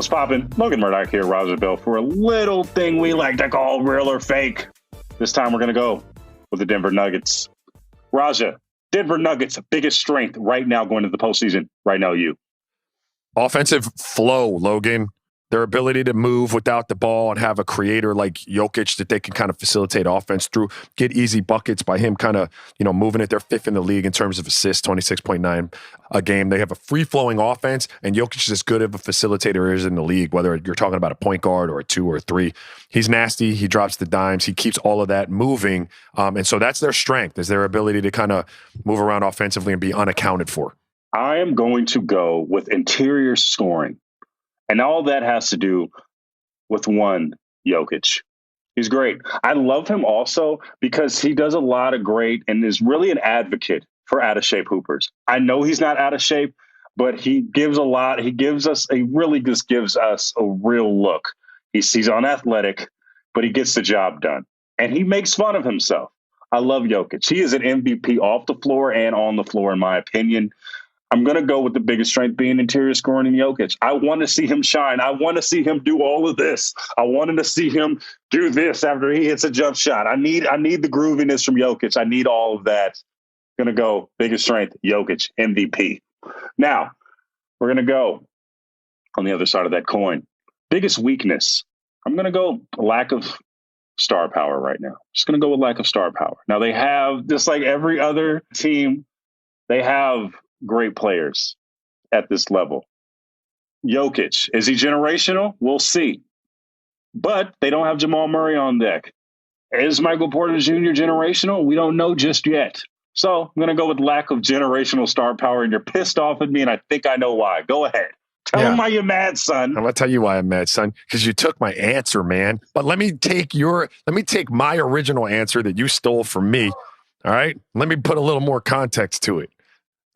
What's poppin'? Logan Murdoch here, Roger Bell, for a little thing we like to call real or fake. This time we're going to go with the Denver Nuggets. Raja, Denver Nuggets' biggest strength right now going into the postseason. Right now, you. Offensive flow, Logan. Their ability to move without the ball and have a creator like Jokic that they can kind of facilitate offense through, get easy buckets by him kind of, moving it. They're fifth in the league in terms of assists, 26.9 a game. They have a free-flowing offense, and Jokic is as good of a facilitator as in the league, whether you're talking about a point guard or a 2 or a 3. He's nasty. He drops the dimes. He keeps all of that moving. And so that's their strength, is their ability to kind of move around offensively and be unaccounted for. I am going to go with interior scoring. And all that has to do with one, Jokic. He's great. I love him also because he does a lot of great and is really an advocate for out-of-shape hoopers. I know he's not out of shape, but he gives a lot. He gives us a real look. He's unathletic, but he gets the job done. And he makes fun of himself. I love Jokic. He is an MVP off the floor and on the floor, in my opinion. I'm going to go with the biggest strength being interior scoring in Jokic. I want to see him shine. I want to see him do all of this. I wanted to see him do this after he hits a jump shot. I need the grooviness from Jokic. I need all of that. Going to go biggest strength, Jokic, MVP. Now, we're going to go on the other side of that coin. Biggest weakness. I'm going to go lack of star power right now. Just going to go with lack of star power. Now, they have, just like every other team, they have great players at this level. Jokic, is he generational? We'll see. But they don't have Jamal Murray on deck. Is Michael Porter Jr. generational? We don't know just yet. So I'm going to go with lack of generational star power, and you're pissed off at me, and I think I know why. Go ahead. Tell them why you're mad, son. I'm going to tell you why I'm mad, son, because you took my answer, man. But let me take my original answer that you stole from me, all right? Let me put a little more context to it.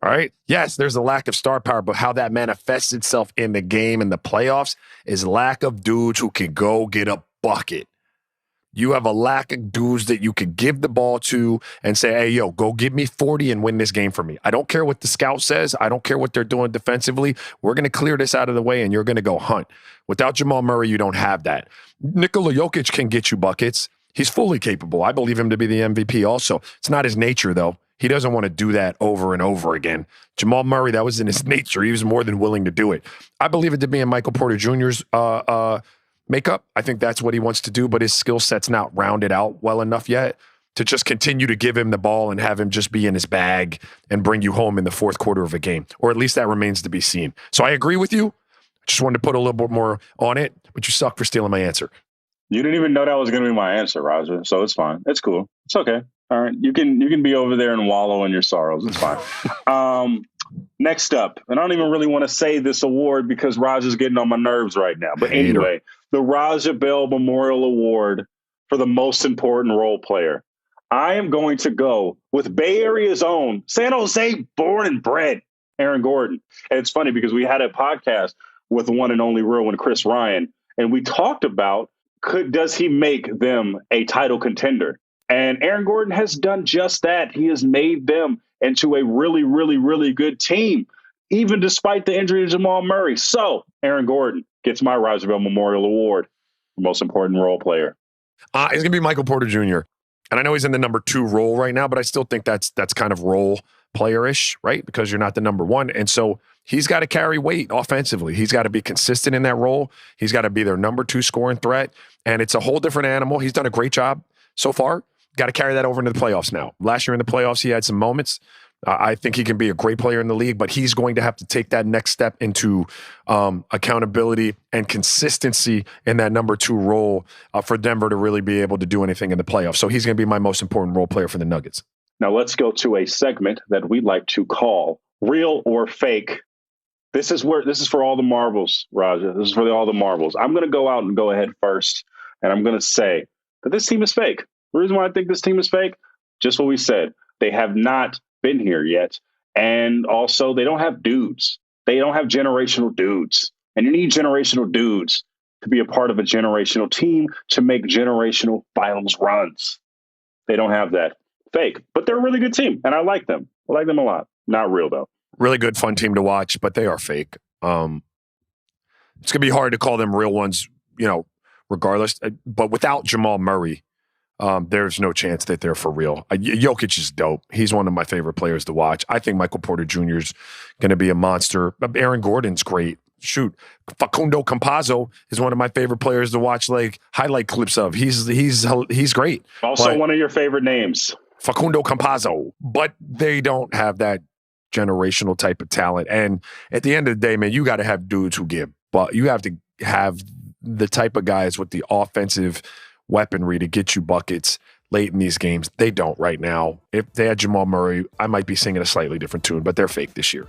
All right. Yes, there's a lack of star power, but how that manifests itself in the game and the playoffs is lack of dudes who can go get a bucket. You have a lack of dudes that you could give the ball to and say, hey, yo, go give me 40 and win this game for me. I don't care what the scout says. I don't care what they're doing defensively. We're going to clear this out of the way, and you're going to go hunt. Without Jamal Murray, you don't have that. Nikola Jokic can get you buckets. He's fully capable. I believe him to be the MVP also. It's not his nature, though. He doesn't want to do that over and over again. Jamal Murray, that was in his nature. He was more than willing to do it. I believe it to be in Michael Porter Jr.'s makeup. I think that's what he wants to do, but his skill set's not rounded out well enough yet to just continue to give him the ball and have him just be in his bag and bring you home in the fourth quarter of a game, or at least that remains to be seen. So I agree with you. I just wanted to put a little bit more on it, but you suck for stealing my answer. You didn't even know that was going to be my answer, Roger. So it's fine. It's cool. It's okay. All right. You can be over there and wallow in your sorrows. It's fine. Next up, and I don't even really want to say this award because Raja's getting on my nerves right now. But anyway, the Raja Bell Memorial Award for the most important role player. I am going to go with Bay Area's own, San Jose born and bred, Aaron Gordon. And it's funny because we had a podcast with the one and only real one, Chris Ryan, and we talked about does he make them a title contender? And Aaron Gordon has done just that. He has made them into a really, really, really good team, even despite the injury to Jamal Murray. So Aaron Gordon gets my Roosevelt Memorial Award for most important role player. It's going to be Michael Porter Jr. And I know he's in the number 2 role right now, but I still think that's kind of role player-ish, right? Because you're not the number 1. And so he's got to carry weight offensively. He's got to be consistent in that role. He's got to be their number 2 scoring threat. And it's a whole different animal. He's done a great job so far. Got to carry that over into the playoffs now. Last year in the playoffs, he had some moments. I think he can be a great player in the league, but he's going to have to take that next step into accountability and consistency in that number 2 role for Denver to really be able to do anything in the playoffs. So he's going to be my most important role player for the Nuggets. Now let's go to a segment that we like to call Real or Fake. This is for all the marbles, Raja. This is for all the marbles. I'm going to go out and go ahead first, and I'm going to say that this team is fake. The reason why I think this team is fake, just what we said. They have not been here yet. And also, they don't have dudes. They don't have generational dudes. And you need generational dudes to be a part of a generational team to make generational finals runs. They don't have that. Fake. But they're a really good team, and I like them. I like them a lot. Not real, though. Really good, fun team to watch, but they are fake. It's going to be hard to call them real ones, regardless. But without Jamal Murray, there's no chance that they're for real. Jokic is dope. He's one of my favorite players to watch. I think Michael Porter Jr. is going to be a monster. Aaron Gordon's great. Shoot, Facundo Campazzo is one of my favorite players to watch, like highlight clips of. He's great. Also, one of your favorite names, Facundo Campazzo. But they don't have that generational type of talent. And at the end of the day, man, you got to have dudes who give. But you have to have the type of guys with the offensive weaponry to get you buckets late in these games. They don't right now. If they had Jamal Murray, I might be singing a slightly different tune, but they're fake this year.